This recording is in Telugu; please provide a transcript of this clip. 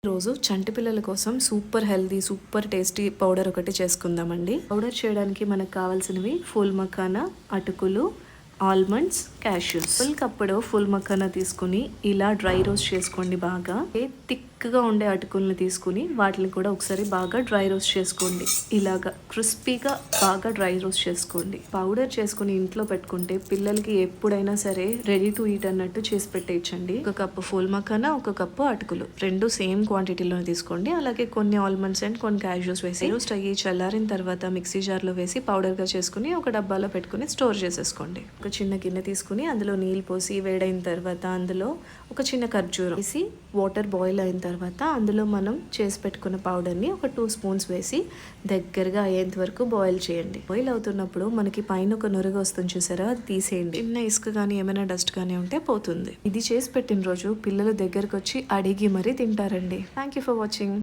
రోజు చంటి పిల్లల కోసం super healthy super tasty powder ఒకటి చేసుకుందామండి. పౌడర్ చేయడానికి మనకు కావాల్సినవి ఫుల్ మఖానా, అటుకులు, ఆల్మండ్స్, క్యాష్యూస్. ఫుల్ కప్పుడు ఫుల్ మఖానా తీసుకుని ఇలా డ్రై రోస్ట్ చేసుకోండి. బాగా థిక్గా ఉండే అటుకుల్ని తీసుకుని వాటిని కూడా ఒకసారి బాగా డ్రై రోస్ట్ చేసుకోండి. ఇలాగా క్రిస్పీగా బాగా డ్రై రోస్ట్ చేసుకోండి. పౌడర్ చేసుకుని ఇంట్లో పెట్టుకుంటే పిల్లలకి ఎప్పుడైనా సరే రెడీ టు ఈట్ అన్నట్టు చేసి పెట్టేయచ్చండి. ఒక కప్పు ఫుల్ మఖానా, ఒక కప్పు అటుకులు, రెండు సేమ్ క్వాంటిటీలో తీసుకోండి. అలాగే కొన్ని ఆల్మండ్స్ అండ్ కొన్ని క్యాష్యూస్ వేసి రోస్ట్ అయ్యి చల్లారిన తర్వాత మిక్సీ జార్లో వేసి పౌడర్గా చేసుకుని ఒక డబ్బాలో పెట్టుకుని స్టోర్ చేసేసుకోండి. ఒక చిన్న గిన్నె తీసుకుని అందులో నీళ్ళు పోసి వేడైన తర్వాత అందులో ఒక చిన్న ఖర్జూరం వేసి వాటర్ బాయిల్ అయిన తర్వాత అందులో మనం చేసి పెట్టుకున్న పౌడర్ని ఒక 2 స్పూన్స్ వేసి దగ్గరగా అయ్యేంత వరకు బాయిల్ చేయండి. బాయిల్ అవుతున్నప్పుడు మనకి పైన ఒక నురుగు వస్తుంది చూసారా, అది తీసేయండి. చిన్న ఇసుక కానీ ఏమైనా డస్ట్ కానీ ఉంటే పోతుంది. ఇది చేసి పెట్టిన రోజు పిల్లలు దగ్గరకు వచ్చి అడిగి మరీ తింటారండి. Thank you for watching.